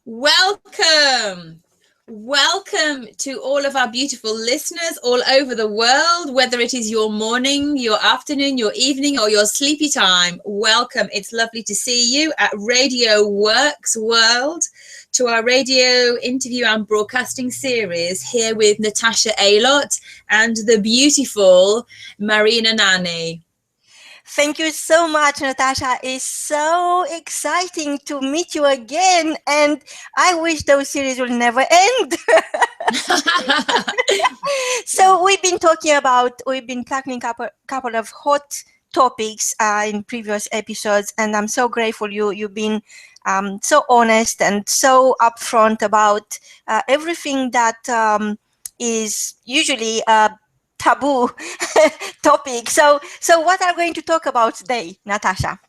Welcome. Welcome to all of our beautiful listeners all over the world, whether it is your morning, your afternoon, your evening, or your sleepy time. Welcome. It's lovely to see you at Radio W.O.R.K.S World to our radio interview and broadcasting series here with Natasha Aylott and the beautiful Marina Nani. Thank you so much, Natasha. It's so exciting to meet you again. And I wish those series will never end. So we've been tackling a couple of hot topics in previous episodes. And I'm so grateful you've been so honest and so upfront about everything that is usually taboo topic. So what are we going to talk about today, Natasha?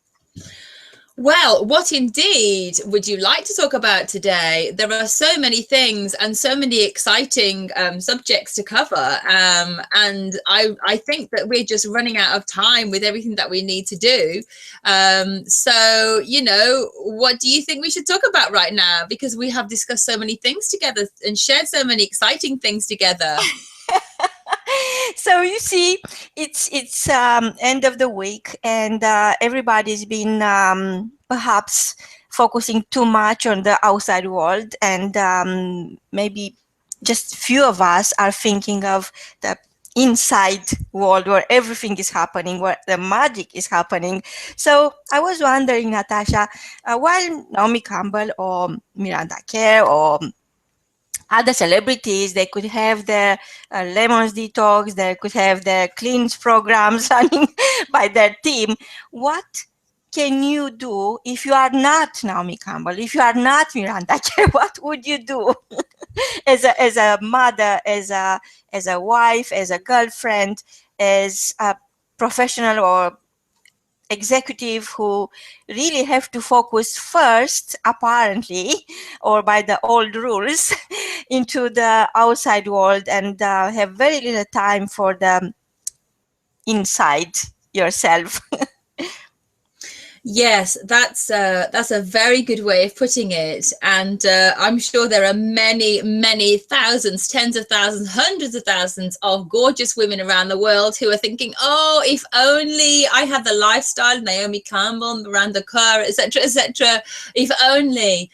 Well, what indeed would you like to talk about today? There are so many things and so many exciting subjects to cover. And I think that we're just running out of time with everything that we need to do. So, what do you think we should talk about right now? Because we have discussed so many things together and shared so many exciting things together. So you see, it's end of the week, and everybody's been perhaps focusing too much on the outside world, and maybe just few of us are thinking of the inside world where everything is happening, where the magic is happening. So I was wondering, Natasha, while Naomi Campbell or Miranda Kerr or other celebrities, they could have their Lemons Detox, they could have their cleanse programs running by their team. What can you do if you are not Naomi Campbell, if you are not Miranda Kerr? What would you do as a mother, as a wife, as a girlfriend, as a professional or executive who really have to focus first, apparently, or by the old rules, into the outside world and have very little time for the inside yourself? Yes, that's a very good way of putting it. And I'm sure there are many, many thousands, tens of thousands, hundreds of thousands of gorgeous women around the world who are thinking, oh, if only I had the lifestyle of Naomi Campbell, Miranda Kerr, etc., etc., if only.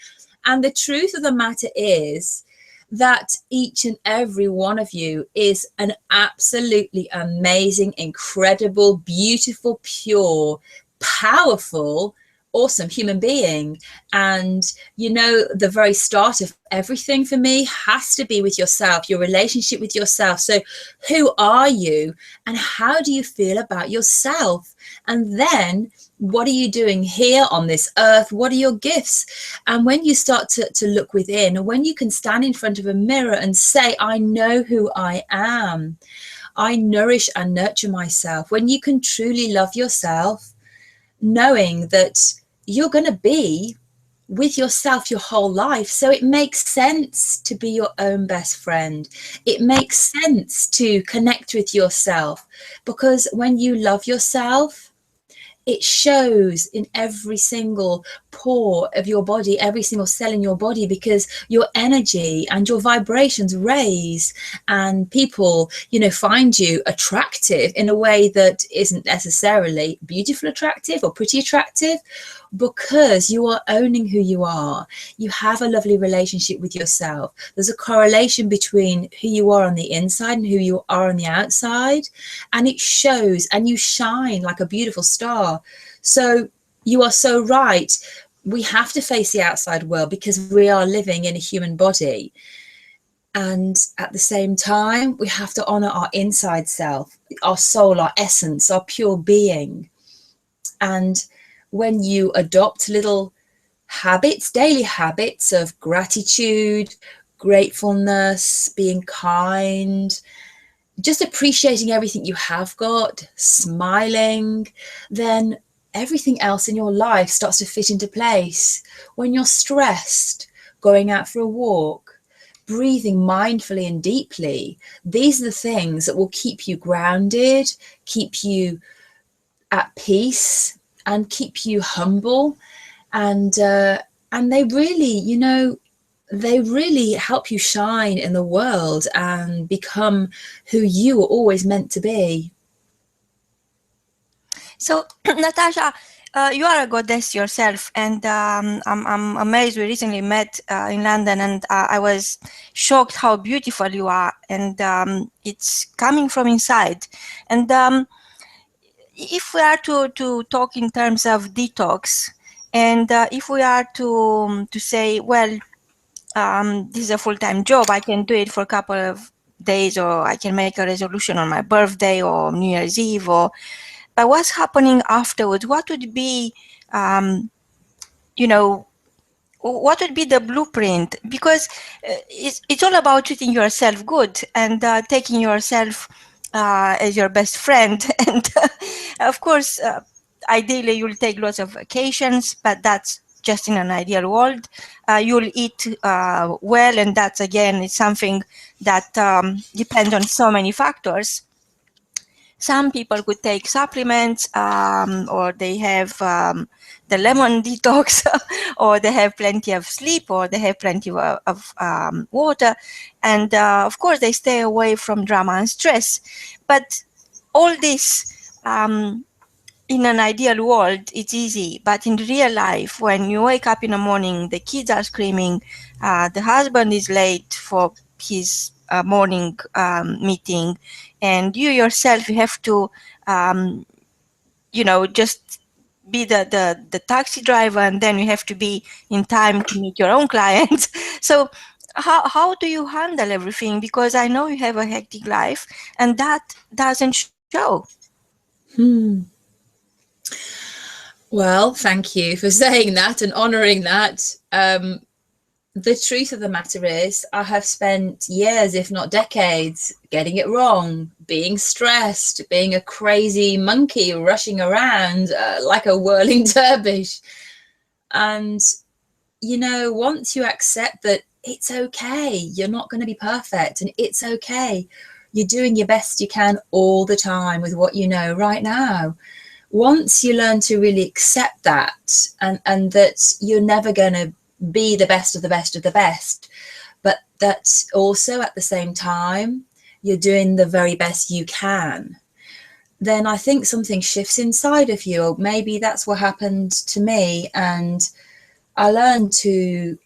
And the truth of the matter is that each and every one of you is an absolutely amazing, incredible, beautiful, pure, powerful, awesome human being. And the very start of everything for me has to be with yourself, your relationship with yourself. So who are you and how do you feel about yourself? And then what are you doing here on this earth? What are your gifts? And when you start to look within, and when you can stand in front of a mirror and say, I know who I am, I nourish and nurture myself, when you can truly love yourself, knowing that you're going to be with yourself your whole life. So it makes sense to be your own best friend. It makes sense to connect with yourself, because when you love yourself, it shows in every single pore of your body, every single cell in your body, because your energy and your vibrations raise, and people, find you attractive in a way that isn't necessarily beautiful attractive or pretty attractive, because you are owning who you are. You have a lovely relationship with yourself. There's a correlation between who you are on the inside and who you are on the outside, and it shows, and you shine like a beautiful star. So you are so right. We have to face the outside world because we are living in a human body. And at the same time, we have to honor our inside self, our soul, our essence, our pure being. And when you adopt little habits, daily habits of gratitude, gratefulness, being kind, just appreciating everything you have got, smiling, then everything else in your life starts to fit into place. When you're stressed, going out for a walk, breathing mindfully and deeply, these are the things that will keep you grounded, keep you at peace, and keep you humble. And they really, they really help you shine in the world and become who you were always meant to be. So, Natasha, you are a goddess yourself, and I'm amazed. We recently met in London, and I was shocked how beautiful you are, and it's coming from inside. And if we are to talk in terms of detox, and if we are to say, well, this is a full-time job, I can do it for a couple of days, or I can make a resolution on my birthday or New Year's Eve, or but what's happening afterwards? What would be, you know, what would be the blueprint? Because it's all about treating yourself good and taking yourself as your best friend. And of course, ideally, you'll take lots of vacations, but that's just in an ideal world. You'll eat well, and that's, again, it's something that depends on so many factors. Some people could take supplements, or they have the lemon detox, or they have plenty of sleep, or they have plenty of water. And of course, they stay away from drama and stress. But all this, in an ideal world, it's easy. But in real life, when you wake up in the morning, the kids are screaming, the husband is late for his morning meeting, and you yourself, you have to just be the taxi driver, and then you have to be in time to meet your own clients. So how do you handle everything? Because I know you have a hectic life, and that doesn't show. Well, thank you for saying that and honouring that. The truth of the matter is, I have spent years, if not decades, getting it wrong, being stressed, being a crazy monkey rushing around like a whirling dervish. And, once you accept that it's okay, you're not going to be perfect, and it's okay, you're doing your best you can all the time with what you know right now. Once you learn to really accept that, and that you're never going to be the best of the best of the best, but that also at the same time you're doing the very best you can, then I think something shifts inside of you. Or maybe that's what happened to me, and I learned to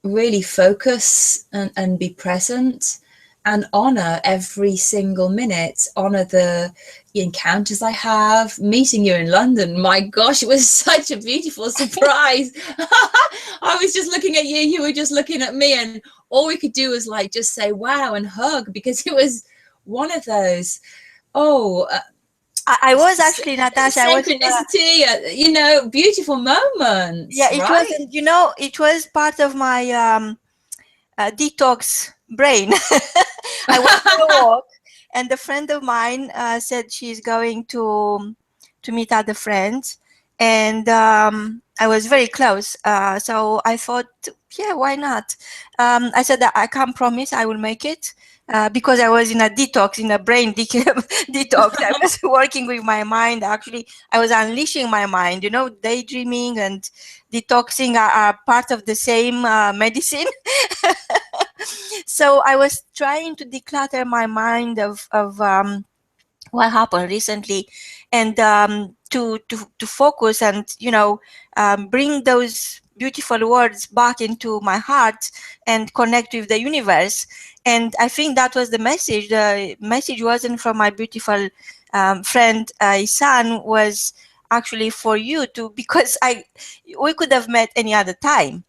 really focus and be present and honor every single minute, honor the encounters I have. Meeting you in London, my gosh, it was such a beautiful surprise. I was just looking at you were just looking at me, and all we could do was like just say wow and hug, because it was one of those, I was actually, Natasha, synchronicity, beautiful moments. Yeah, it right? wasn't, it was part of my detox brain. I went for a walk, and a friend of mine said she's going to meet other friends, and I was very close. So I thought, yeah, why not? I said that I can't promise I will make it, because I was in a detox, in a brain detox. I was working with my mind. Actually, I was unleashing my mind. Daydreaming and detoxing are part of the same medicine. So I was trying to declutter my mind of what happened recently, and to focus and bring those beautiful words back into my heart and connect with the universe. And I think that was the message. The message wasn't from my beautiful friend Isan, was actually for you too, because we could have met any other time,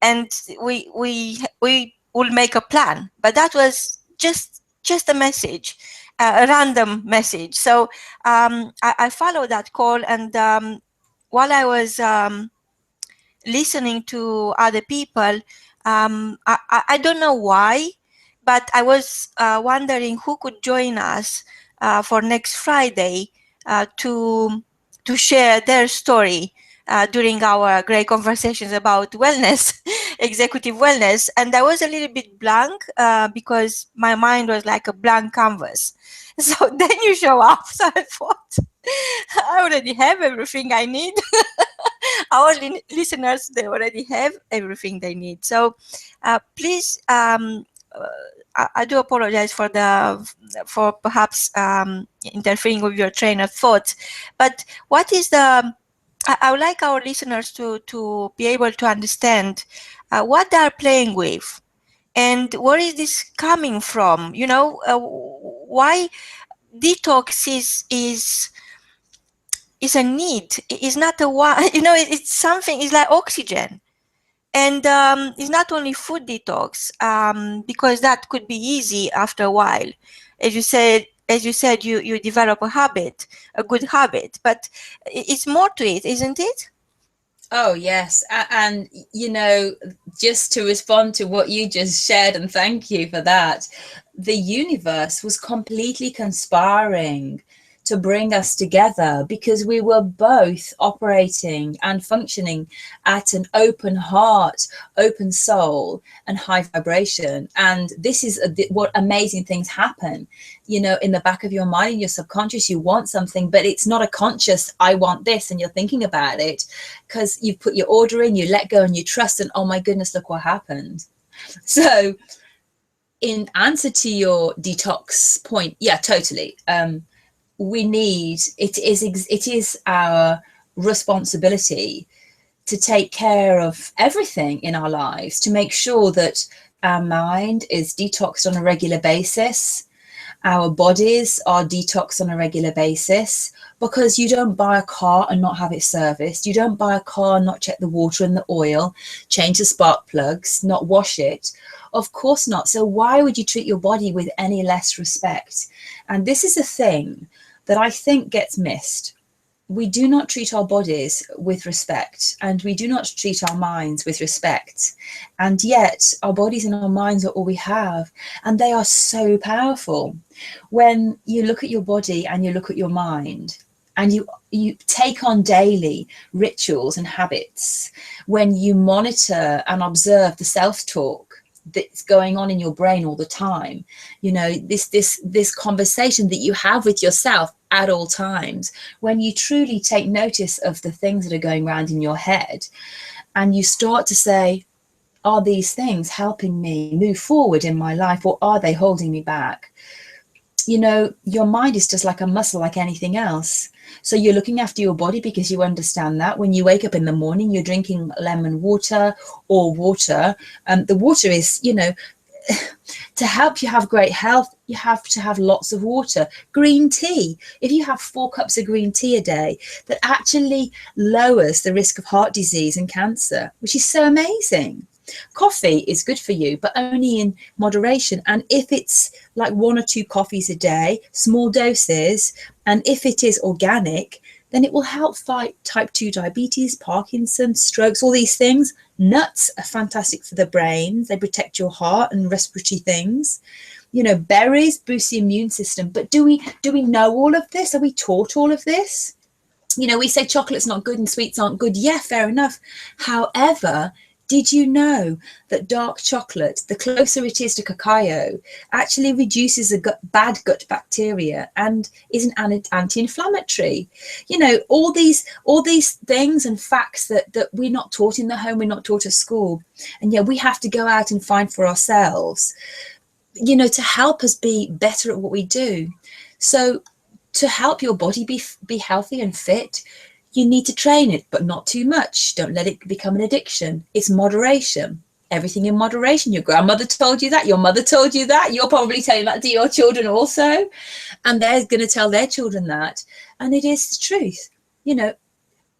and we will make a plan, but that was just a message, a random message. So I followed that call, and while I was listening to other people, I don't know why, but I was wondering who could join us for next Friday to share their story during our great conversations about wellness, executive wellness. And I was a little bit blank because my mind was like a blank canvas. So then you show up. So I thought, I already have everything I need. our listeners, they already have everything they need. So please, I do apologize for perhaps interfering with your train of thought. But what is I would like our listeners to be able to understand what they are playing with, and where is this coming from? Why detox is a need. It's not a one. It's something. It's like oxygen. And it's not only food detox, because that could be easy after a while. As you said, you develop a good habit, but it's more to it, isn't it? Oh, yes. And, just to respond to what you just shared, and thank you for that, the universe was completely conspiring to bring us together because we were both operating and functioning at an open heart, open soul, and high vibration. And this is what amazing things happen. In the back of your mind, in your subconscious, you want something, but it's not a conscious, I want this, and you're thinking about it because you've put your order in, you let go and you trust, and oh my goodness, look what happened. So in answer to your detox point, yeah, totally. It is our responsibility to take care of everything in our lives, to make sure that our mind is detoxed on a regular basis, our bodies are detoxed on a regular basis, because you don't buy a car and not have it serviced. You don't buy a car and not check the water and the oil, change the spark plugs, not wash it. Of course not. So why would you treat your body with any less respect? And this is a thing that I think gets missed. We do not treat our bodies with respect, and we do not treat our minds with respect. And yet our bodies and our minds are all we have, and they are so powerful. When you look at your body and you look at your mind, and you take on daily rituals and habits, when you monitor and observe the self-talk that's going on in your brain all the time, this conversation that you have with yourself at all times, when you truly take notice of the things that are going around in your head, and you start to say, are these things helping me move forward in my life, or are they holding me back? Your mind is just like a muscle, like anything else. So you're looking after your body because you understand that when you wake up in the morning, you're drinking lemon water or water. The water is, to help you have great health, you have to have lots of water. Green tea, if you have 4 cups of green tea a day, that actually lowers the risk of heart disease and cancer, which is so amazing. Coffee is good for you, but only in moderation. And if it's like 1 or 2 coffees a day, small doses, and if it is organic, then it will help fight type 2 diabetes, Parkinson's, strokes, all these things. Nuts are fantastic for the brain. They protect your heart and respiratory things. Berries boost the immune system. But do we know all of this? Are we taught all of this? We say chocolate's not good and sweets aren't good. Yeah, fair enough. However, did you know that dark chocolate, the closer it is to cacao, actually reduces bad gut bacteria and is an anti-inflammatory? All these things and facts that we're not taught in the home, we're not taught at school, and yet we have to go out and find for ourselves, to help us be better at what we do. So to help your body be healthy and fit, you need to train it, but not too much. Don't let it become an addiction. It's moderation. Everything in moderation. Your grandmother told you that. Your mother told you that. You're probably telling that to your children also. And they're going to tell their children that. And it is the truth.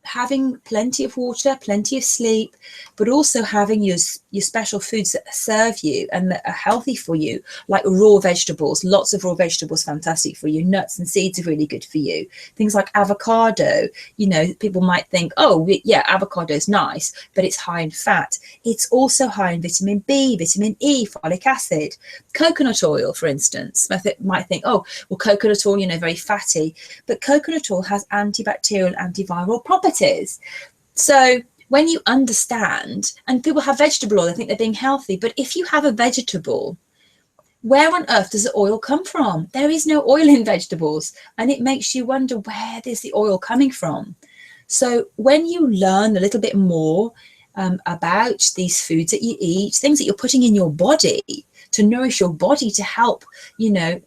Having plenty of water, plenty of sleep, but also having your special foods that serve you and that are healthy for you, like raw vegetables. Lots of raw vegetables, fantastic for you. Nuts and seeds are really good for you. Things like avocado. People might think, oh yeah, avocado is nice, but it's high in fat. It's also high in vitamin B, vitamin E, folic acid. Coconut oil, for instance, might think, oh well, coconut oil, very fatty, but coconut oil has antibacterial, antiviral properties. So when you understand, and people have vegetable oil, they think they're being healthy, but if you have a vegetable, where on earth does the oil come from? There is no oil in vegetables, and it makes you wonder, where is the oil coming from? So when you learn a little bit more about these foods that you eat, things that you're putting in your body to nourish your body, to help, you know,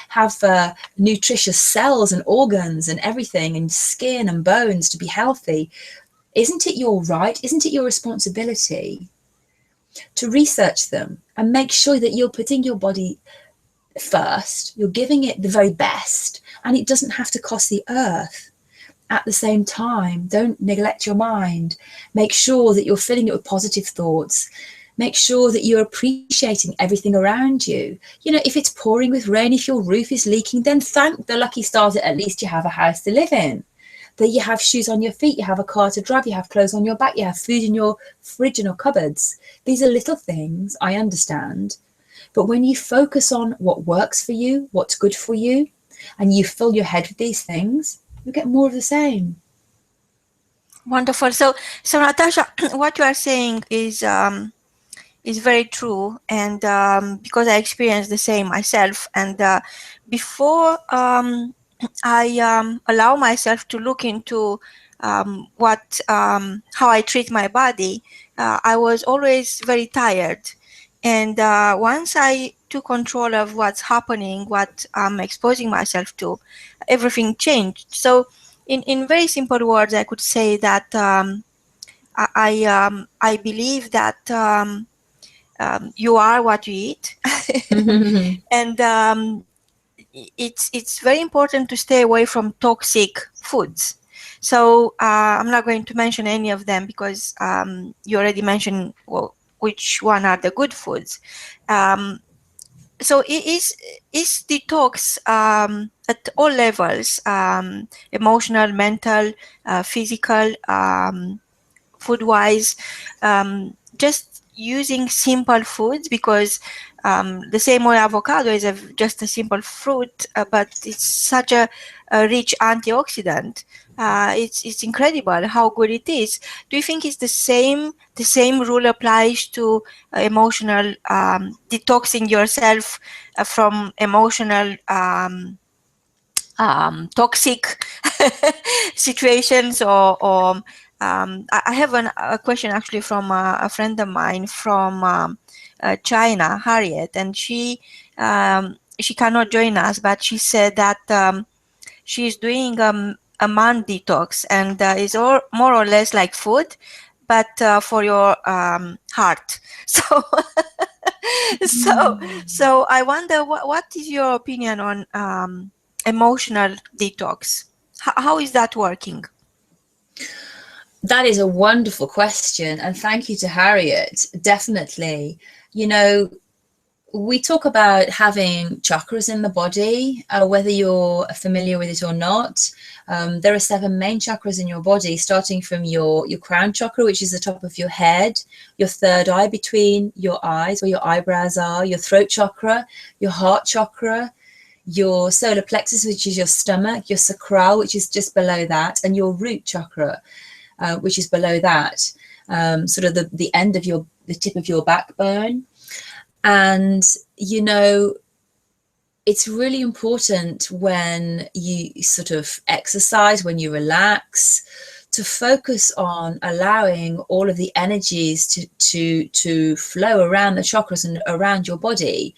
have nutritious cells and organs and everything, and skin and bones to be healthy, isn't it your right? Isn't it your responsibility to research them and make sure that you're putting your body first, you're giving it the very best, and it doesn't have to cost the earth? At the same time, don't neglect your mind. Make sure that you're filling it with positive thoughts. Make sure that you're appreciating everything around you. You know, if it's pouring with rain, if your roof is leaking, then thank the lucky stars that at least you have a house to live in, that you have shoes on your feet, you have a car to drive, you have clothes on your back, you have food in your fridge and your cupboards. These are little things, I understand. But when you focus on what works for you, what's good for you, and you fill your head with these things, you get more of the same. Wonderful. So Natasha, what you are saying is very true, and because I experienced the same myself, and before I allow myself to look into how I treat my body, I was always very tired, and once I took control of what's happening, what I'm exposing myself to, everything changed. So in very simple words, I could say that I believe that you are what you eat. And it's very important to stay away from toxic foods. So I'm not going to mention any of them because you already mentioned, well, which one are the good foods. So it is detox at all levels, emotional, mental, physical, food-wise, just using simple foods, because the same way avocado is just a simple fruit, but it's such a rich antioxidant. It's incredible how good it is. Do you think it's the same rule applies to emotional detoxing yourself from emotional toxic situations, or I have a question actually from a friend of mine from China, Harriet, and she cannot join us, but she said that she's doing a month detox, and is more or less like food, but for your heart. So so I wonder what is your opinion on emotional detox? How is that working? That is a wonderful question, and thank you to Harriet. Definitely. You know, we talk about having chakras in the body, whether you're familiar with it or not. There are 7 main chakras in your body, starting from your crown chakra, which is the top of your head, your third eye between your eyes, where your eyebrows are, your throat chakra, your heart chakra, your solar plexus, which is your stomach, your sacral, which is just below that, and your root chakra, which is below that, sort of the end of the tip of your backbone. And, you know, it's really important when you sort of exercise, when you relax, to focus on allowing all of the energies to flow around the chakras and around your body.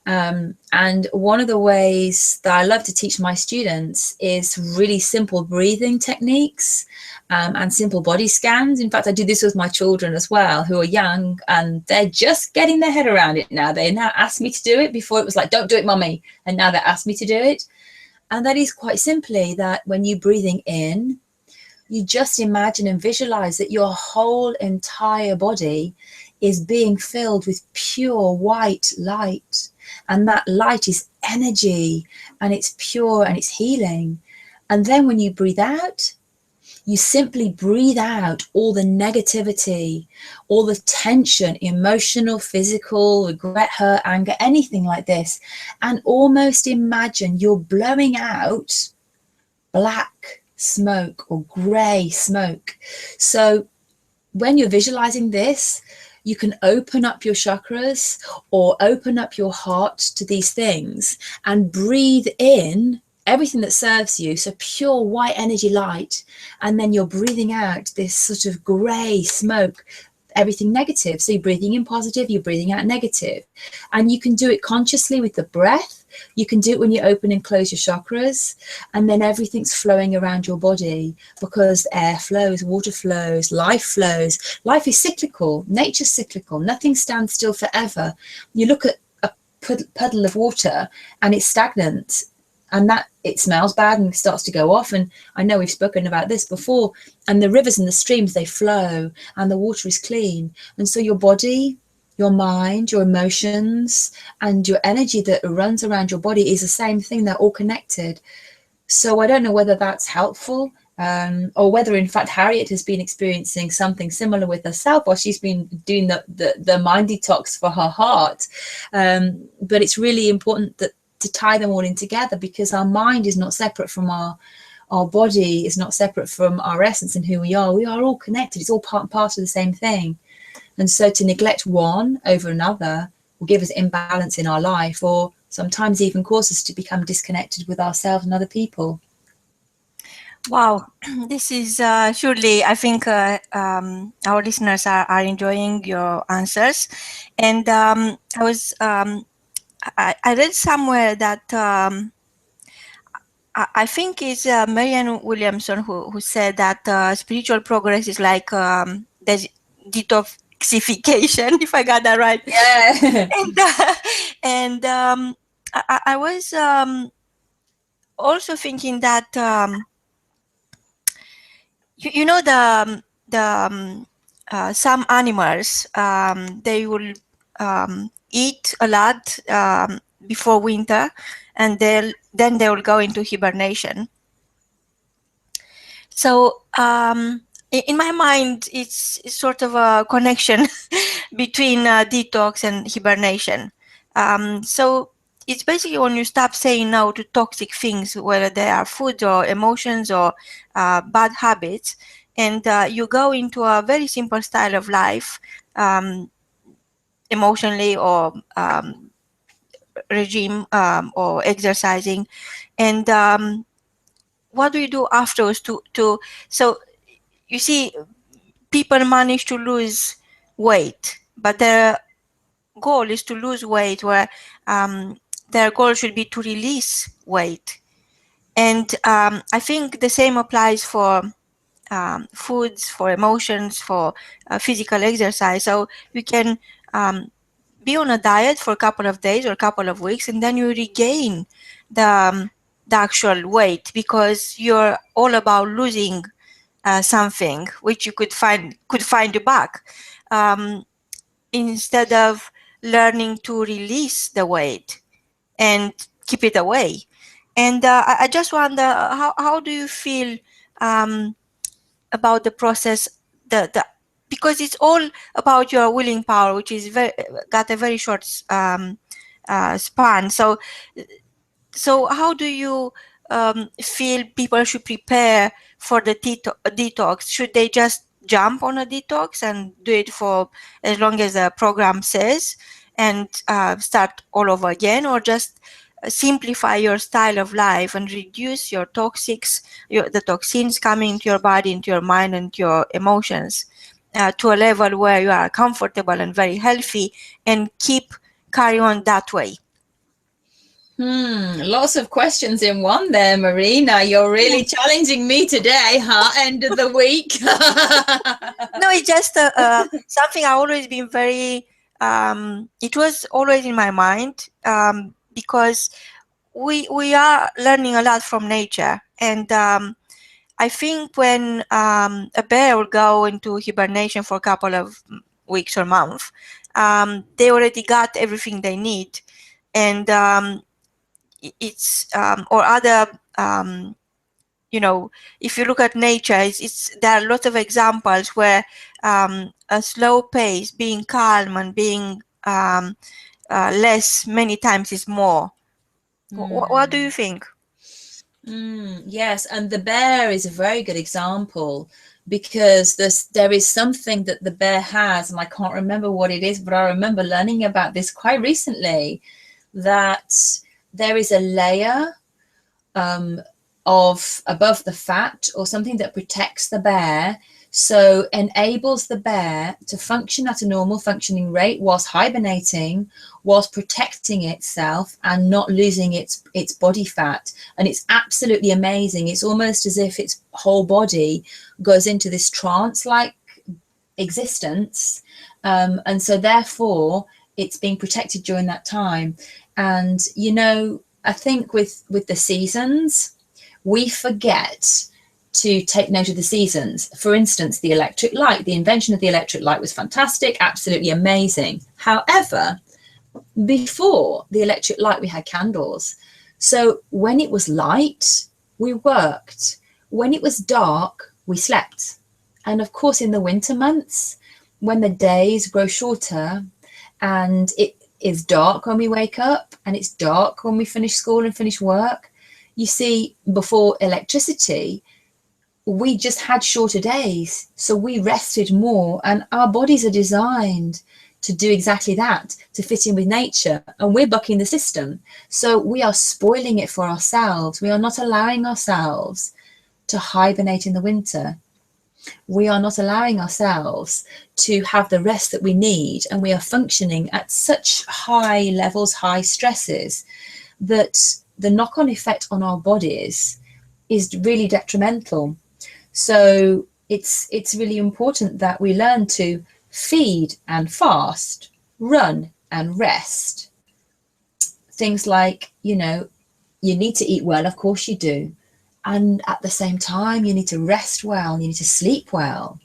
And one of the ways that I love to teach my students is really simple breathing techniques and simple body scans. In fact, I do this with my children as well, who are young, and they're just getting their head around it now. They now ask me to do it. Before it was like, don't do it, mummy. And now they ask me to do it. And that is quite simply that when you're breathing in, you just imagine and visualize that your whole entire body is being filled with pure white light. And that light is energy, and it's pure and it's healing. And then when you breathe out, you simply breathe out all the negativity, all the tension, emotional, physical, regret, hurt, anger, anything like this. And almost imagine you're blowing out black smoke or grey smoke. So when you're visualizing this, you can open up your chakras or open up your heart to these things and breathe in everything that serves you, so pure white energy light, and then you're breathing out this sort of grey smoke, everything negative. So you're breathing in positive, you're breathing out negative. And you can do it consciously with the breath. You can do it when you open and close your chakras, and then everything's flowing around your body, because air flows, water flows, life flows. Life is cyclical, nature's cyclical, nothing stands still forever. You look at a puddle of water and it's stagnant, and that it smells bad and starts to go off. And I know we've spoken about this before, and the rivers and the streams, they flow and the water is clean. And so your body, your mind, your emotions, and your energy that runs around your body is the same thing. They're all connected. So I don't know whether that's helpful, or whether in fact Harriet has been experiencing something similar with herself, or she's been doing the mind detox for her heart. But it's really important that to tie them all in together, because our mind is not separate from our body, is not separate from our essence and who we are. We are all connected. It's all part of the same thing. And so to neglect one over another will give us imbalance in our life, or sometimes even cause us to become disconnected with ourselves and other people. Wow, this is surely, I think our listeners are enjoying your answers. And I read somewhere that I think it's Marianne Williamson who said that spiritual progress is like detoxification, if I got that right. Yeah. And I was also thinking that you know some animals, they will eat a lot before winter, and then they will go into hibernation. So in my mind, it's sort of a connection between detox and hibernation. So it's basically when you stop saying no to toxic things, whether they are food or emotions or bad habits, and you go into a very simple style of life, emotionally or regime or exercising. And what do you do afterwards so you see, people manage to lose weight, but their goal is to lose weight, where their goal should be to release weight. And I think the same applies for foods, for emotions, for physical exercise. So you can be on a diet for a couple of days or a couple of weeks, and then you regain the actual weight, because you're all about losing something which you could find you back, instead of learning to release the weight and keep it away. And I just wonder, how do you feel about the process, because it's all about your willing power, which is got a very short span. So how do you feel people should prepare for the detox? Should they just jump on a detox and do it for as long as the program says, and start all over again, or just simplify your style of life and reduce your the toxins coming into your body, into your mind, and your emotions to a level where you are comfortable and very healthy, and carry on that way? Lots of questions in one there, Marina. You're really challenging me today, huh? End of the week. No, it's just something I've always been very, it was always in my mind, because we are learning a lot from nature. And I think when a bear will go into hibernation for a couple of weeks or months, they already got everything they need. And it's or other if you look at nature, there are lots of examples where a slow pace, being calm and being less many times is more. What do you think? Yes, and the bear is a very good example, because there is something that the bear has, and I can't remember what it is, but I remember learning about this quite recently, that there is a layer of above the fat, or something that protects the bear, so enables the bear to function at a normal functioning rate whilst hibernating, whilst protecting itself and not losing its body fat. And it's absolutely amazing. It's almost as if its whole body goes into this trance-like existence, and so therefore it's being protected during that time. And you know, I think with the seasons, we forget to take note of the seasons. For instance, the electric light, the invention of the electric light was fantastic, absolutely amazing. However, before the electric light, we had candles. So when it was light, we worked. When it was dark, we slept. And of course, in the winter months, when the days grow shorter and it is dark when we wake up and it's dark when we finish school and finish work, you see, before electricity, we just had shorter days, so we rested more, and our bodies are designed to do exactly that, to fit in with nature, and we're bucking the system. So we are spoiling it for ourselves. We are not allowing ourselves to hibernate in the winter. We are not allowing ourselves to have the rest that we need, and we are functioning at such high levels, high stresses, that the knock-on effect on our bodies is really detrimental. So it's really important that we learn to feed and fast, run and rest. Things like, you know, you need to eat well, of course you do. And at the same time, you need to rest well, you need to sleep well.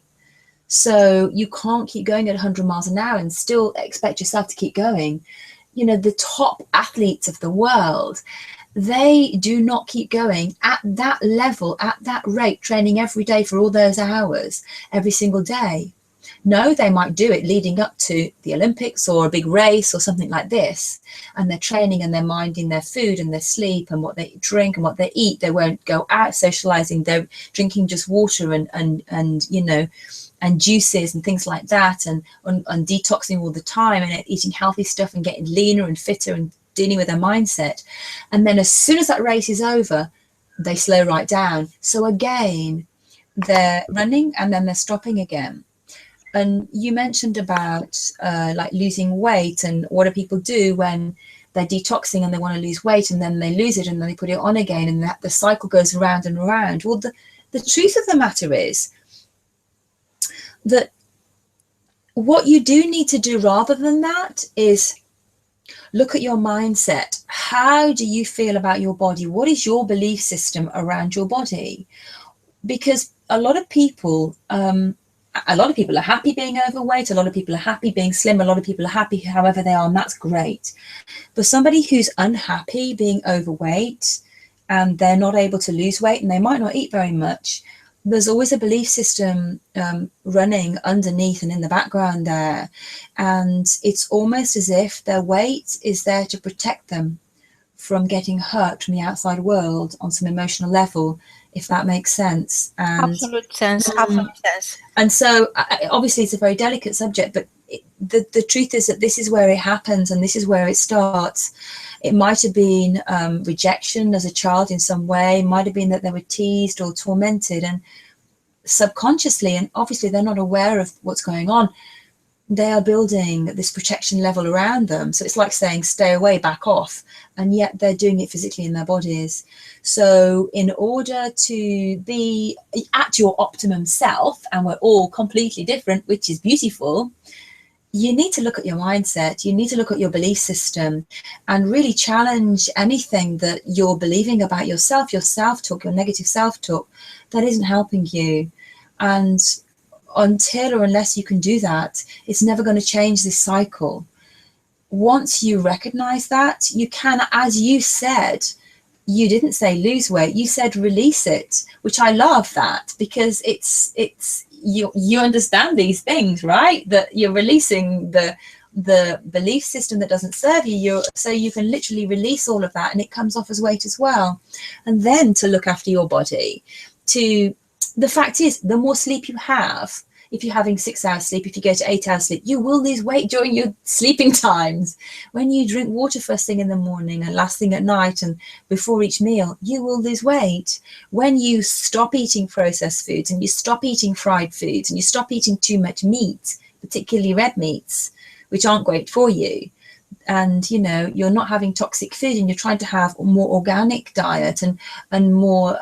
So you can't keep going at 100 miles an hour and still expect yourself to keep going. You know, the top athletes of the world, they do not keep going at that level, at that rate, training every day for all those hours, every single day. No, they might do it leading up to the Olympics or a big race or something like this. And they're training and they're minding their food and their sleep and what they drink and what they eat. They won't go out socializing. They're drinking just water and you know, and juices and things like that, and detoxing all the time and eating healthy stuff and getting leaner and fitter and dealing with their mindset. And then as soon as that race is over, they slow right down. So again, they're running and then they're stopping again. And you mentioned about like losing weight, and what do people do when they're detoxing and they want to lose weight, and then they lose it and then they put it on again, and that the cycle goes around and around. Well, the truth of the matter is that what you do need to do rather than that is look at your mindset. How do you feel about your body? What is your belief system around your body? Because a lot of people are happy being overweight. A lot of people are happy being slim. A lot of people are happy however they are, and that's great. For somebody who's unhappy being overweight and they're not able to lose weight and they might not eat very much, there's always a belief system running underneath and in the background there. And it's almost as if their weight is there to protect them from getting hurt from the outside world on some emotional level, if that makes sense. And absolute sense. And so obviously it's a very delicate subject, but the truth is that this is where it happens and this is where it starts. It might have been rejection as a child in some way. It might have been that they were teased or tormented, and subconsciously, and obviously they're not aware of what's going on, they are building this protection level around them. So it's like saying, stay away, back off. And yet they're doing it physically in their bodies. So in order to be at your optimum self, and we're all completely different, which is beautiful, you need to look at your mindset. You need to look at your belief system and really challenge anything that you're believing about yourself, your self-talk, your negative self-talk that isn't helping you. And until or unless you can do that, it's never going to change this cycle. Once you recognize that, you can, as you said, you didn't say lose weight, you said release it, which I love that, because it's you understand these things, right? That you're releasing the belief system that doesn't serve you, so you can literally release all of that, and it comes off as weight as well. And then to look after your body. The fact is, the more sleep you have, if you're having 6 hours sleep, if you go to 8 hours sleep, you will lose weight during your sleeping times. When you drink water first thing in the morning and last thing at night and before each meal, you will lose weight. When you stop eating processed foods and you stop eating fried foods and you stop eating too much meat, particularly red meats, which aren't great for you, and you're not having toxic food and you're trying to have a more organic diet and more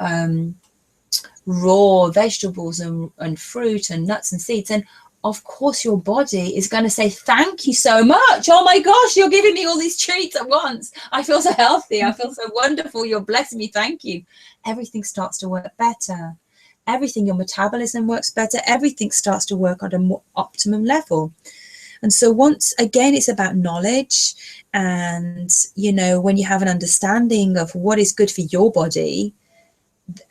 raw vegetables and fruit and nuts and seeds, and of course your body is going to say thank you so much. Oh my gosh, you're giving me all these treats at once. I feel so healthy. I feel so wonderful. You're blessing me. Thank you. Everything starts to work better. Everything, your metabolism works better. Everything starts to work at a more optimum level. And so once again, it's about knowledge. And, when you have an understanding of what is good for your body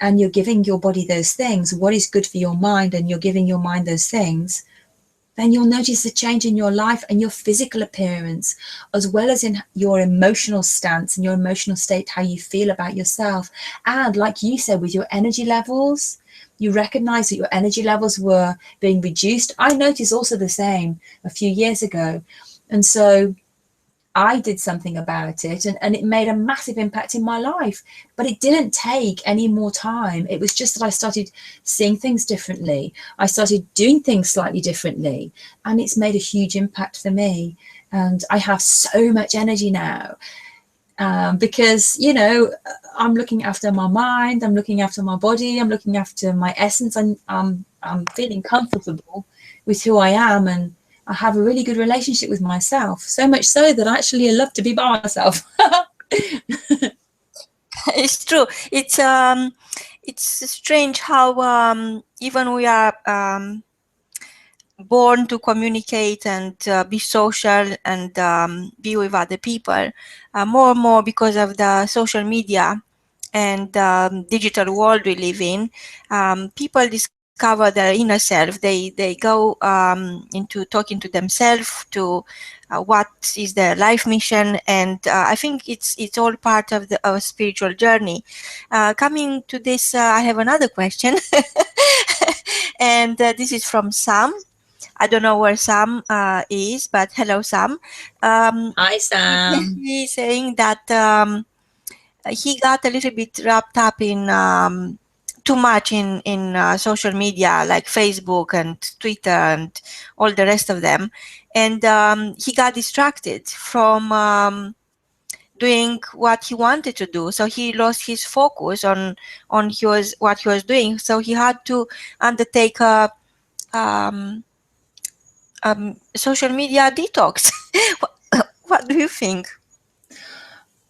and you're giving your body those things, what is good for your mind, and you're giving your mind those things, then you'll notice a change in your life and your physical appearance, as well as in your emotional stance and your emotional state, how you feel about yourself. And like you said, with your energy levels, you recognize that your energy levels were being reduced. I noticed also the same a few years ago. And so I did something about it, and it made a massive impact in my life. But it didn't take any more time. It was just that I started seeing things differently. I started doing things slightly differently, and it's made a huge impact for me. And I have so much energy now. Because, I'm looking after my mind, I'm looking after my body, I'm looking after my essence, and I'm feeling comfortable with who I am, and I have a really good relationship with myself, so much so that actually I love to be by myself. It's true. It's strange how even we are born to communicate and be social and be with other people, more and more because of the social media and digital world we live in. People discover their inner self. They go into talking to themselves, to what is their life mission, and I think it's all part of our spiritual journey. Coming to this, I have another question, and this is from Sam. I don't know where Sam is, but hello, Sam. Hi, Sam. He's saying that he got a little bit wrapped up in too much in social media like Facebook and Twitter and all the rest of them, and he got distracted from doing what he wanted to do. So he lost his focus on what he was doing. So he had to undertake a social media detox. What do you think?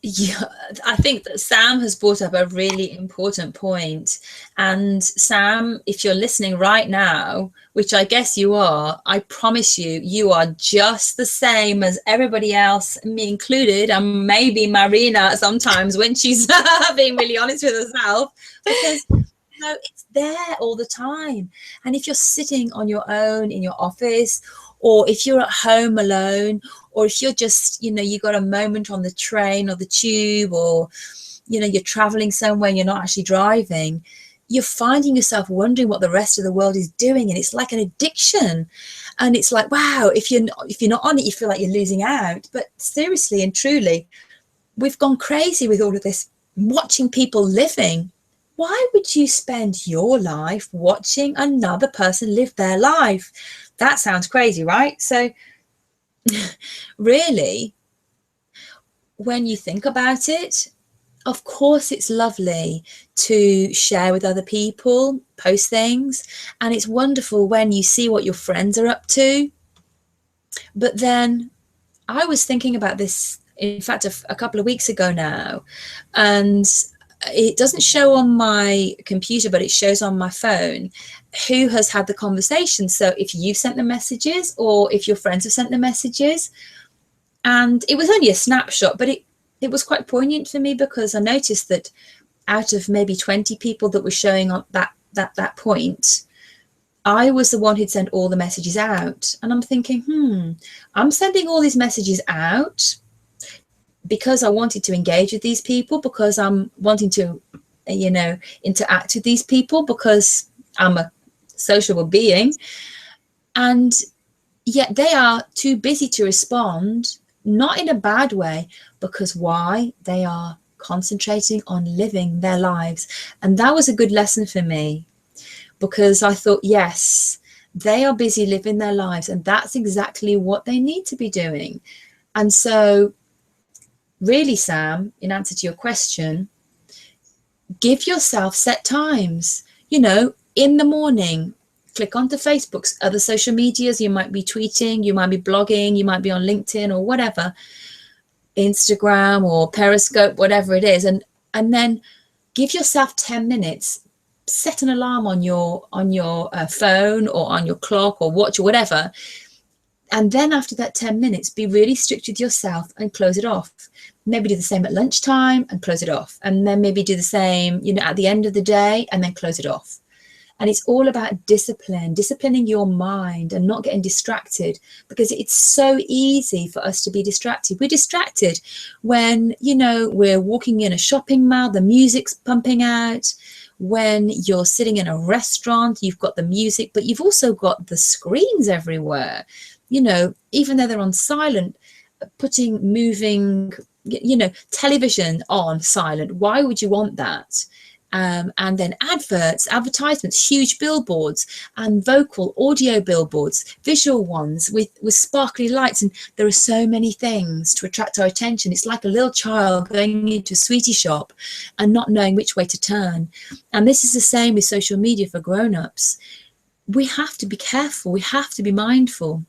Yeah, I think that Sam has brought up a really important point. And Sam, if you're listening right now, which I guess you are, I promise you, you are just the same as everybody else, me included, and maybe Marina sometimes when she's being really honest with herself, because it's there all the time. And if you're sitting on your own in your office, or if you're at home alone, or if you're just, you got a moment on the train or the tube, or, you're traveling somewhere and you're not actually driving, you're finding yourself wondering what the rest of the world is doing. And it's like an addiction. And it's like, wow, if you're not on it, you feel like you're losing out. But seriously and truly, we've gone crazy with all of this, watching people living. Why would you spend your life watching another person live their life? That sounds crazy, right? So really, when you think about it, of course, it's lovely to share with other people, post things, and it's wonderful when you see what your friends are up to. But then I was thinking about this, in fact, a couple of weeks ago now, and it doesn't show on my computer, but it shows on my phone who has had the conversation. So if you've sent the messages or if your friends have sent the messages, and it was only a snapshot, but it was quite poignant for me, because I noticed that out of maybe 20 people that were showing up that point, I was the one who'd sent all the messages out. And I'm thinking, I'm sending all these messages out because I wanted to engage with these people, because I'm wanting to, interact with these people, because I'm a sociable being. And yet they are too busy to respond, not in a bad way, because why? They are concentrating on living their lives. And that was a good lesson for me, because I thought, yes, they are busy living their lives, and that's exactly what they need to be doing. And so really, Sam, in answer to your question, give yourself set times, you know, in the morning. Click onto Facebook's other social medias. You might be tweeting, you might be blogging, you might be on LinkedIn or whatever, Instagram or Periscope, whatever it is, and then give yourself 10 minutes. Set an alarm on your phone or on your clock or watch or whatever, and then after that 10 minutes, be really strict with yourself and close it off. Maybe do the same at lunchtime and close it off, and then maybe do the same, you know, at the end of the day and then close it off. And it's all about disciplining your mind and not getting distracted, because it's so easy for us to be distracted. We're distracted when, you know, we're walking in a shopping mall, the music's pumping out. When you're sitting in a restaurant, you've got the music, but you've also got the screens everywhere. You know, even though they're on silent, moving, you know, television on silent. Why would you want that? And then advertisements, huge billboards, and vocal audio billboards, visual ones with sparkly lights. And there are so many things to attract our attention. It's like a little child going into a sweetie shop and not knowing which way to turn. And this is the same with social media for grown-ups. We have to be careful. We have to be mindful,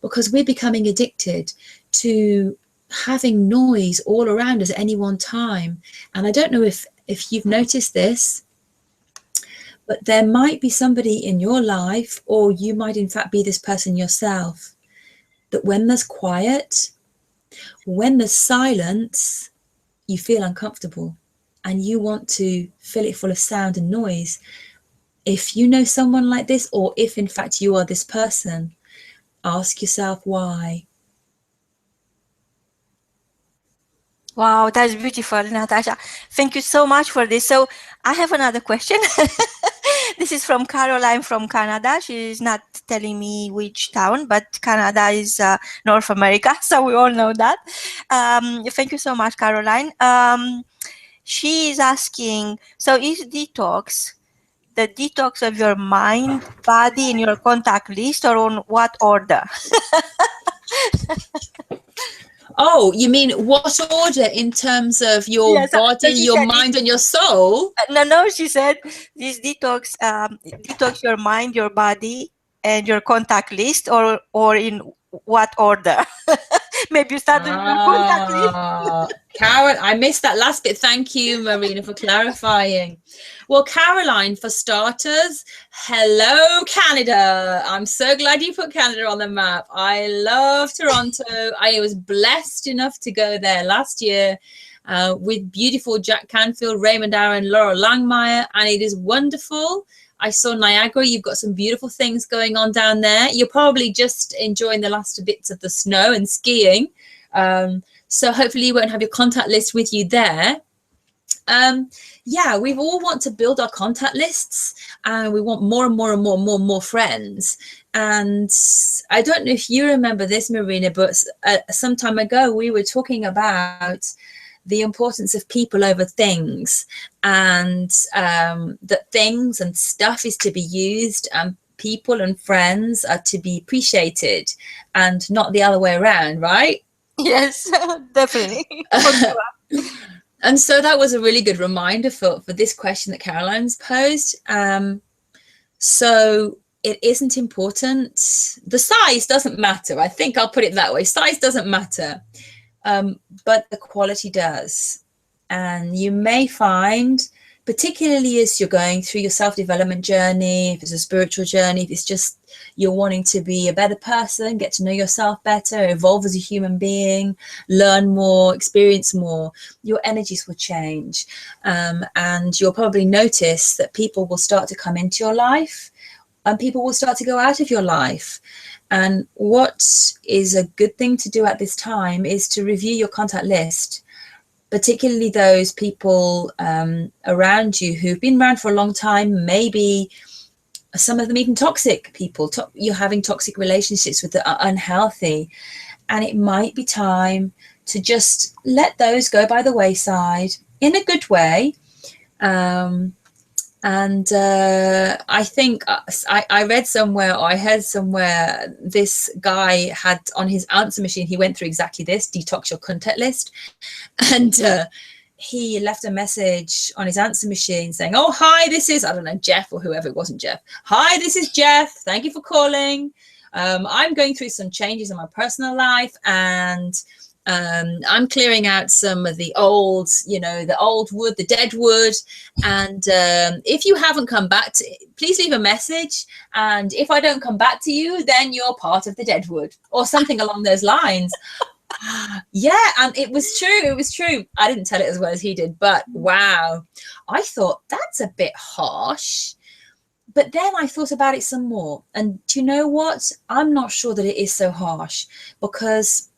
because we're becoming addicted to having noise all around us at any one time. And I don't know if you've noticed this, but there might be somebody in your life, or you might in fact be this person yourself, that when there's quiet, when there's silence, you feel uncomfortable and you want to fill it full of sound and noise. If you know someone like this, or if in fact you are this person, ask yourself why. Wow, that's beautiful, Natasha. Thank you so much for this. So I have another question. This is from Caroline from Canada. She's not telling me which town, but Canada is North America, so we all know that. Thank you so much, Caroline. She is asking, so is detox the detox of your mind, body, and your contact list, or on what order? Oh, you mean what order in terms of your body, your mind, and your soul? No, she said this detox your mind, your body, and your contact list, or in what order? Maybe you start with your contact list. Carol, I missed that last bit. Thank you, Marina, for clarifying. Well, Caroline, for starters, hello, Canada. I'm so glad you put Canada on the map. I love Toronto. I was blessed enough to go there last year with beautiful Jack Canfield, Raymond Aaron, Laura Langmeyer, and it is wonderful. I saw Niagara. You've got some beautiful things going on down there. You're probably just enjoying the last bits of the snow and skiing. So hopefully you won't have your contact list with you there. Yeah, we all want to build our contact lists, and we want more and more and more and more and more friends. And I don't know if you remember this, Marina, but some time ago we were talking about the importance of people over things, and that things and stuff is to be used, and people and friends are to be appreciated, and not the other way around, right? Yes, definitely. And so that was a really good reminder for this question that Caroline's posed. So it isn't important. The size doesn't matter. I think I'll put it that way. Size doesn't matter. But the quality does. And you may find, particularly as you're going through your self-development journey, if it's a spiritual journey, if it's just you're wanting to be a better person, get to know yourself better, evolve as a human being, learn more, experience more, your energies will change. And you'll probably notice that people will start to come into your life and people will start to go out of your life. And what is a good thing to do at this time is to review your contact list, particularly those people around you who've been around for a long time, maybe some of them even toxic people. You're having toxic relationships with that are unhealthy, and it might be time to just let those go by the wayside in a good way. And I think I read somewhere, or I heard somewhere, this guy had on his answer machine, he went through exactly this: detox your contact list. And he left a message on his answer machine saying, oh, hi, this is, I don't know, Jeff or whoever. It wasn't Jeff. Hi, this is Jeff. Thank you for calling. I'm going through some changes in my personal life, and I'm clearing out some of the old, the old wood, the dead wood. And if you haven't come back please leave a message. And if I don't come back to you, then you're part of the dead wood, or something along those lines. Yeah, and it was true. I didn't tell it as well as he did, but wow, I thought that's a bit harsh. But then I thought about it some more, and do you know what? I'm not sure that it is so harsh, because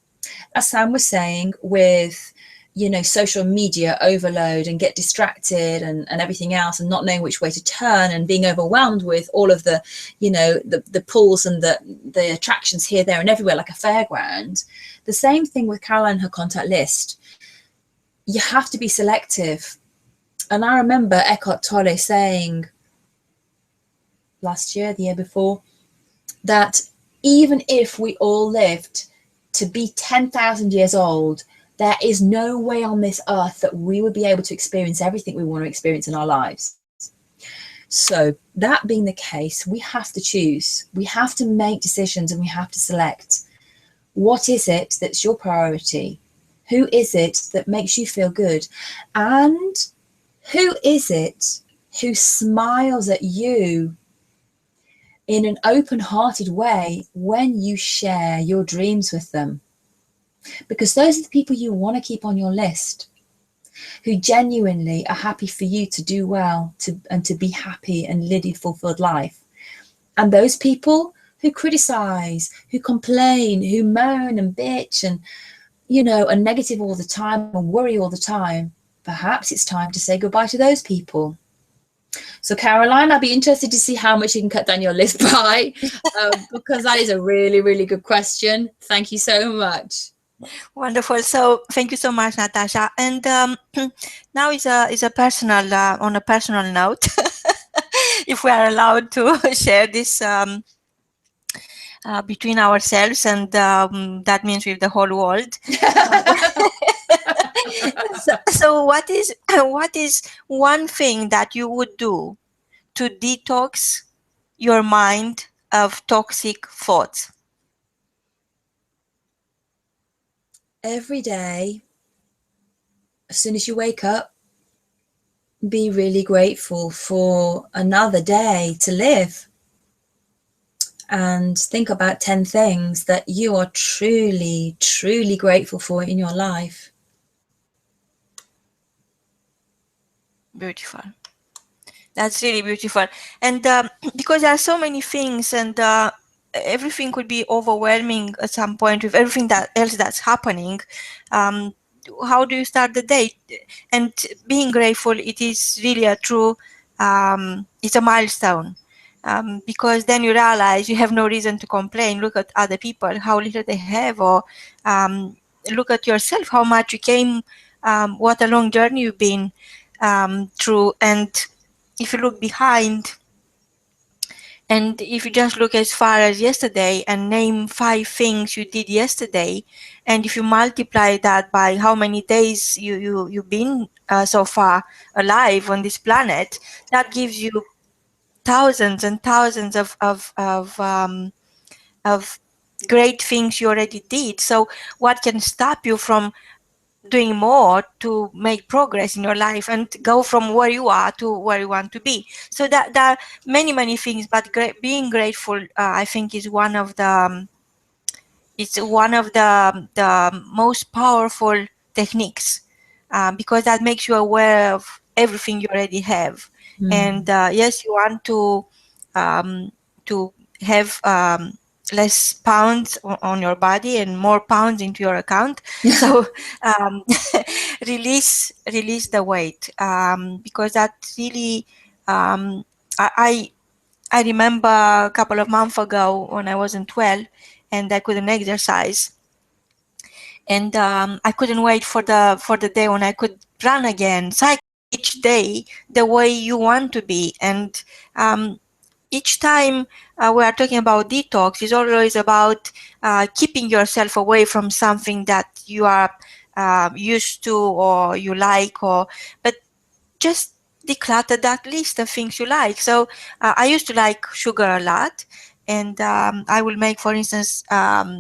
as Sam was saying, with social media overload and get distracted and everything else, and not knowing which way to turn, and being overwhelmed with all of the the pulls and the attractions here, there and everywhere, like a fairground. The same thing with Caroline and her contact list. You have to be selective. And I remember Eckhart Tolle saying last year, the year before, that even if we all lived to be 10,000 years old, there is no way on this earth that we would be able to experience everything we want to experience in our lives. So that being the case, we have to choose. We have to make decisions, and we have to select. What is it that's your priority? Who is it that makes you feel good? And who is it who smiles at you in an open-hearted way when you share your dreams with them? Because those are the people you want to keep on your list, who genuinely are happy for you to do well, and to be happy and live a fulfilled life. And those people who criticize, who complain, who moan and bitch and, are negative all the time and worry all the time, perhaps it's time to say goodbye to those people. So Caroline, I'd be interested to see how much you can cut down your list by, because that is a really, really good question. Thank you so much. Wonderful. So thank you so much, Natasha. And now is a personal, on a personal note, if we are allowed to share this between ourselves, and that means with the whole world. So what is one thing that you would do to detox your mind of toxic thoughts? Every day, as soon as you wake up, be really grateful for another day to live. And think about 10 things that you are truly, truly grateful for in your life. Beautiful. That's really beautiful. And because there are so many things, and everything could be overwhelming at some point with everything else that's happening. How do you start the day? And being grateful, it is really a true, it's a milestone. Because then you realize you have no reason to complain. Look at other people, how little they have, or look at yourself, how much you came, what a long journey you've been through. And if you look behind, and if you just look as far as yesterday and name 5 things you did yesterday, and if you multiply that by how many days you've been so far alive on this planet, that gives you thousands and thousands of great things you already did. So what can stop you from doing more to make progress in your life and go from where you are to where you want to be? So that there are many things, but being grateful, I think, is one of the most powerful techniques, because that makes you aware of everything you already have. And yes, you want to have less pounds on your body and more pounds into your account. So release the weight, because that really, I I remember a couple of months ago when I wasn't well and I couldn't exercise, and I couldn't wait for the day when I could run again. Cycle each day the way you want to be, and each time we are talking about detox, is always about keeping yourself away from something that you are used to or you like, or but just declutter that list of things you like. So I used to like sugar a lot, and I will make, for instance, a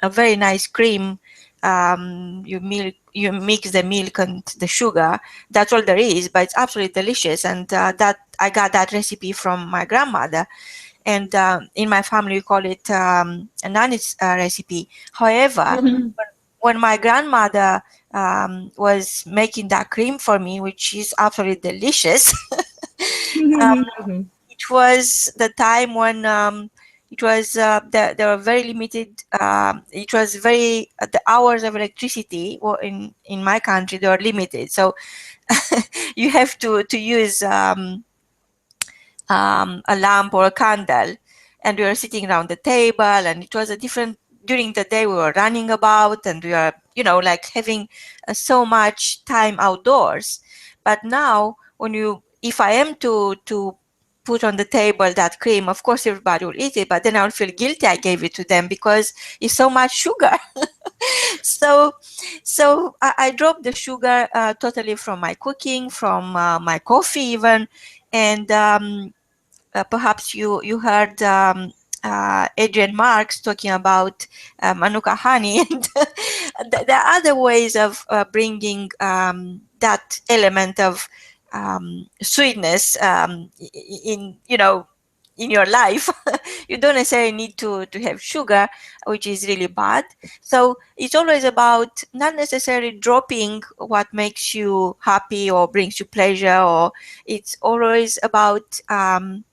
very nice cream. You mix the milk and the sugar. That's all there is, but it's absolutely delicious. And that I got that recipe from my grandmother. And in my family, we call it a nanny's recipe. However, when my grandmother was making that cream for me, which is absolutely delicious, it was the time when it was there were very limited. It was very the hours of electricity in my country, they were limited. So you have to use a lamp or a candle, and we were sitting around the table, and it was a different. During the day, we were running about, and we are, like having so much time outdoors. But now, if I am to put on the table that cream, of course everybody will eat it, but then I'll feel guilty I gave it to them because it's so much sugar. So I dropped the sugar totally from my cooking, from my coffee even, and perhaps you heard Adrian Marks talking about Manuka honey, and there are other ways of bringing that element of sweetness in your life. You don't necessarily need to have sugar, which is really bad. So it's always about not necessarily dropping what makes you happy or brings you pleasure, or it's always about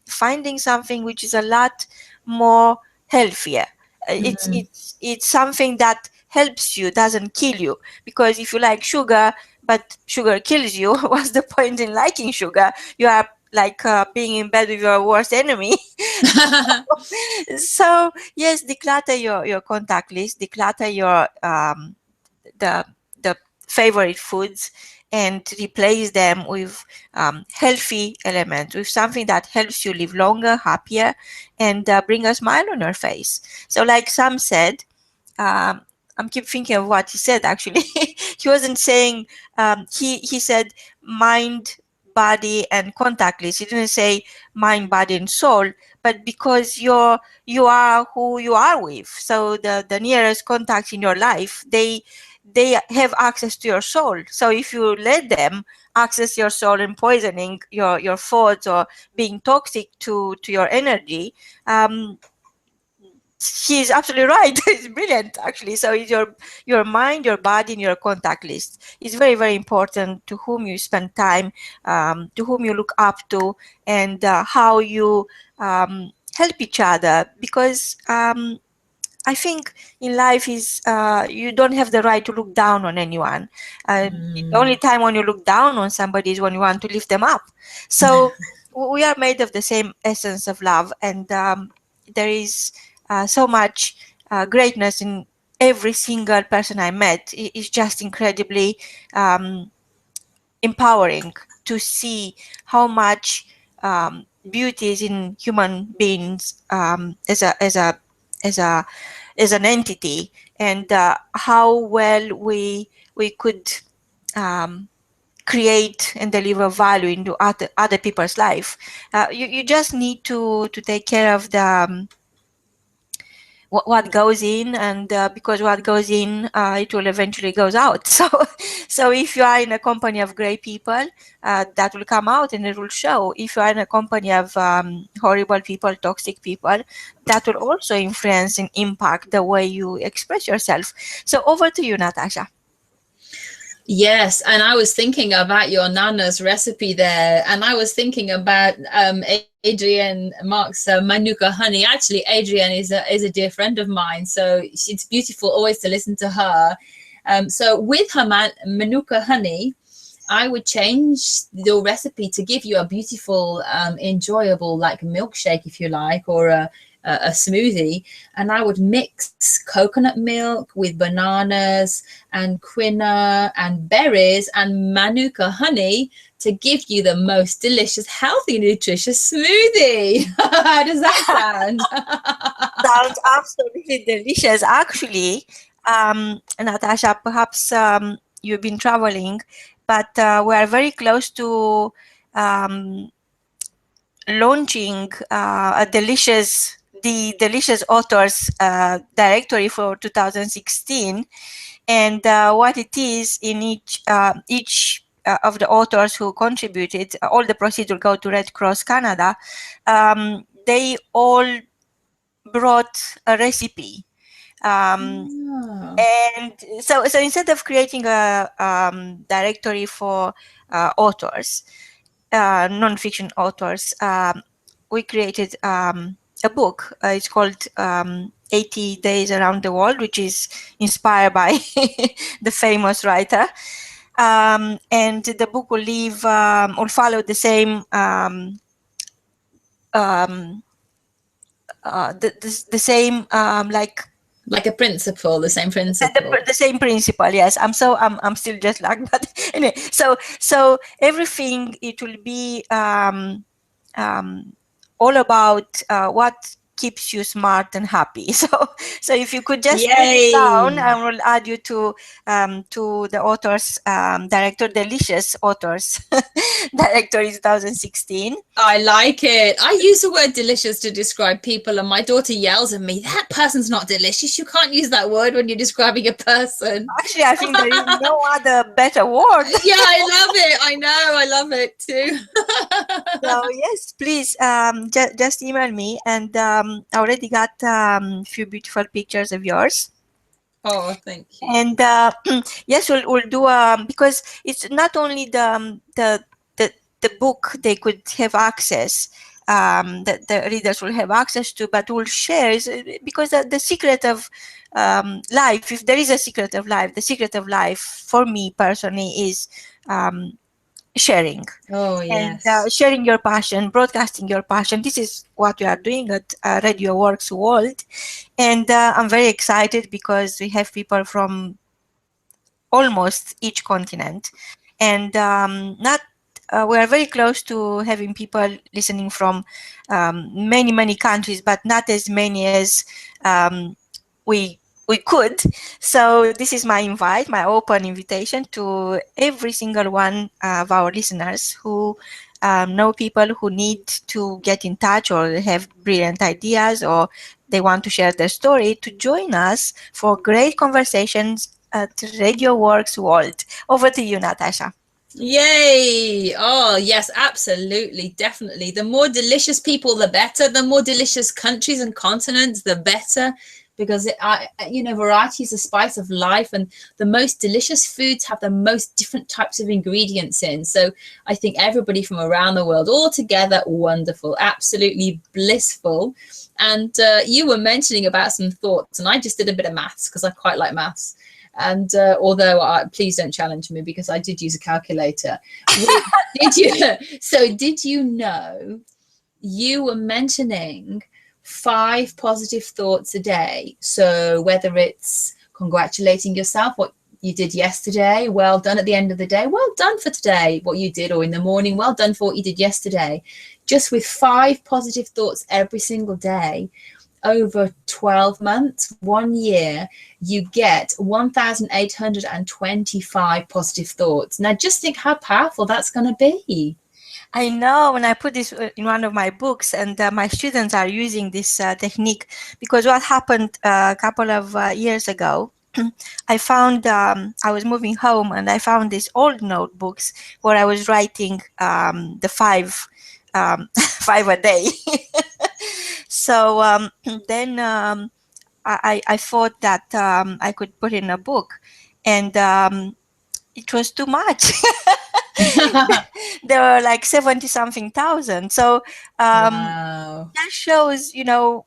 finding something which is a lot more healthier. It's something that helps you, doesn't kill you. Because if you like sugar, but sugar kills you, what's the point in liking sugar? You are like being in bed with your worst enemy. So yes, declutter your contact list, declutter your the favorite foods, and replace them with healthy elements, with something that helps you live longer, happier, and bring a smile on your face. So like Sam said, I'm keep thinking of what he said actually. He wasn't saying he said mind, body, and contact list. He didn't say mind, body, and soul, but because you are who you are with. So the nearest contacts in your life, they have access to your soul. So if you let them access your soul and poisoning your thoughts or being toxic to your energy, he's absolutely right. It's brilliant, actually. So it's your mind, your body, and your contact list. It's very, very important to whom you spend time, to whom you look up to, and how you help each other. Because I think in life is you don't have the right to look down on anyone. The only time when you look down on somebody is when you want to lift them up. So we are made of the same essence of love, and there is so much greatness in every single person I met. It's just incredibly empowering to see how much beauty is in human beings as an entity, and how well we could create and deliver value into other people's life. You just need to take care of the what goes in, and because what goes in, it will eventually goes out. So if you are in a company of great people, that will come out and it will show. If you are in a company of horrible people, toxic people, that will also influence and impact the way you express yourself. So over to you, Natasha. Yes, and I was thinking about your Nana's recipe there, and I was thinking about Adrian Mark's Manuka honey. Actually, Adrian is a dear friend of mine, so it's beautiful always to listen to her. So with her Manuka honey, I would change your recipe to give you a beautiful, enjoyable, like milkshake, if you like, or a smoothie, and I would mix coconut milk with bananas and quinoa and berries and manuka honey to give you the most delicious, healthy, nutritious smoothie. How does that sound? Sounds absolutely delicious. Actually, Natasha, perhaps you've been traveling, but we are very close to launching the delicious authors directory for 2016, and what it is in each of the authors who contributed, all the proceeds will go to Red Cross Canada. They all brought a recipe. And so instead of creating a directory for authors, non-fiction authors, we created a book. It's called 80 Days Around the World, which is inspired by the famous writer. And the book will will follow the same the same like a principle, the same principle. The same principle, yes. I'm still jet lagged, but anyway. So everything, it will be all about what keeps you smart and happy. So if you could just write it down, I will add you to the authors director, delicious authors directory 2016. I like it. I use the word delicious to describe people, and my daughter yells at me, that person's not delicious. You can't use that word when you're describing a person. Actually, I think there is no other better word. Yeah, I love it. I know. I love it too. So yes, please just email me, and I already got a few beautiful pictures of yours. Oh, thank you. And yes, we'll do because it's not only the book they could have access, that the readers will have access to, but we'll share, because the secret of life, if there is a secret of life, the secret of life for me personally is sharing. Oh, yes. And sharing your passion, broadcasting your passion. This is what we are doing at Radio W.O.R.K.S World. And I'm very excited because we have people from almost each continent. And we are very close to having people listening from many countries, but not as many as we could. So this is my invite, my open invitation to every single one of our listeners who know people who need to get in touch or have brilliant ideas, or they want to share their story, to join us for great conversations at Radio W.O.R.K.S World. Over to you, Natasha. Yay! Oh, yes, absolutely, definitely. The more delicious people, the better. The more delicious countries and continents, the better. Because variety is the spice of life, and the most delicious foods have the most different types of ingredients in. So I think everybody from around the world, all together, wonderful, absolutely blissful. And you were mentioning about some thoughts, and I just did a bit of maths because I quite like maths. And although please don't challenge me, because I did use a calculator. Did you know you were mentioning 5 positive thoughts a day? So whether it's congratulating yourself, what you did yesterday, well done at the end of the day, well done for today, what you did, or in the morning, well done for what you did yesterday, just with 5 positive thoughts every single day, over 12 months, 1 year, you get 1,825 positive thoughts. Now just think how powerful that's going to be. I know, when I put this in one of my books, and my students are using this technique, because what happened a couple of years ago, I found, I was moving home, and I found these old notebooks where I was writing the 5 a day. So then I thought that I could put in a book, and it was too much. There were like 70 something thousand. So Wow. that shows,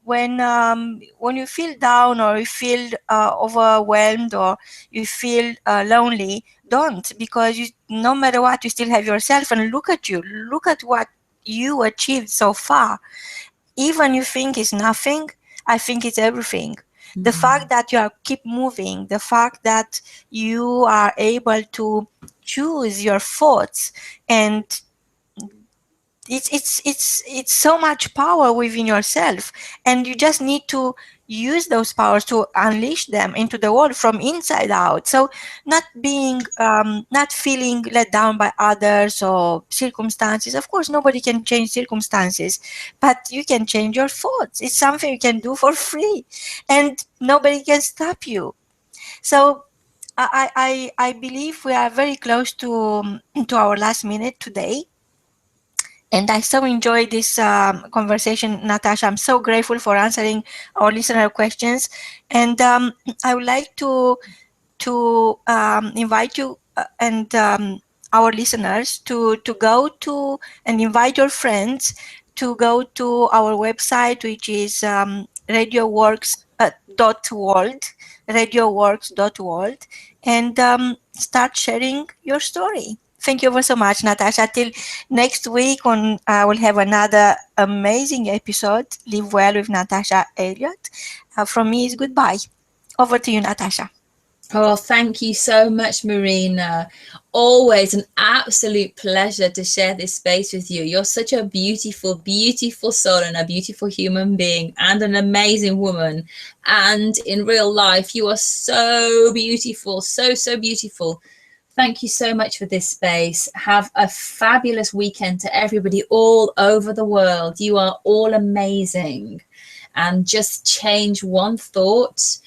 when you feel down, or you feel overwhelmed, or you feel lonely, don't, because no matter what, you still have yourself. And look at you, look at what you achieved so far. Even you think it's nothing, I think it's everything. The fact that you are keep moving, the fact that you are able to choose your thoughts, and it's so much power within yourself, and you just need to use those powers to unleash them into the world from inside out. So not feeling let down by others or circumstances. Of course, nobody can change circumstances, but you can change your thoughts. It's something you can do for free, and nobody can stop you. So I believe we are very close to our last minute today. And I so enjoyed this conversation, Natasha. I'm so grateful for answering our listener questions. And I would like to invite you and our listeners to go to and invite your friends to go to our website, which is radioworks.world, radioworks.world, and start sharing your story. Thank you ever so much, Natasha. Till next week, we'll have another amazing episode, Live Well with Natasha Aylott. From me is goodbye. Over to you, Natasha. Oh, thank you so much, Marina. Always an absolute pleasure to share this space with you. You're such a beautiful, beautiful soul, and a beautiful human being, and an amazing woman. And in real life, you are so beautiful, so, so beautiful. Thank you so much for this space. Have a fabulous weekend to everybody all over the world. You are all amazing. And just change one thought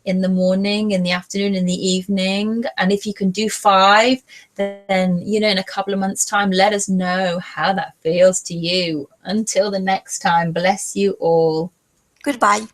in the morning, in the afternoon, in the evening. And if you can do 5, then, in a couple of months' time, let us know how that feels to you. Until the next time, bless you all. Goodbye.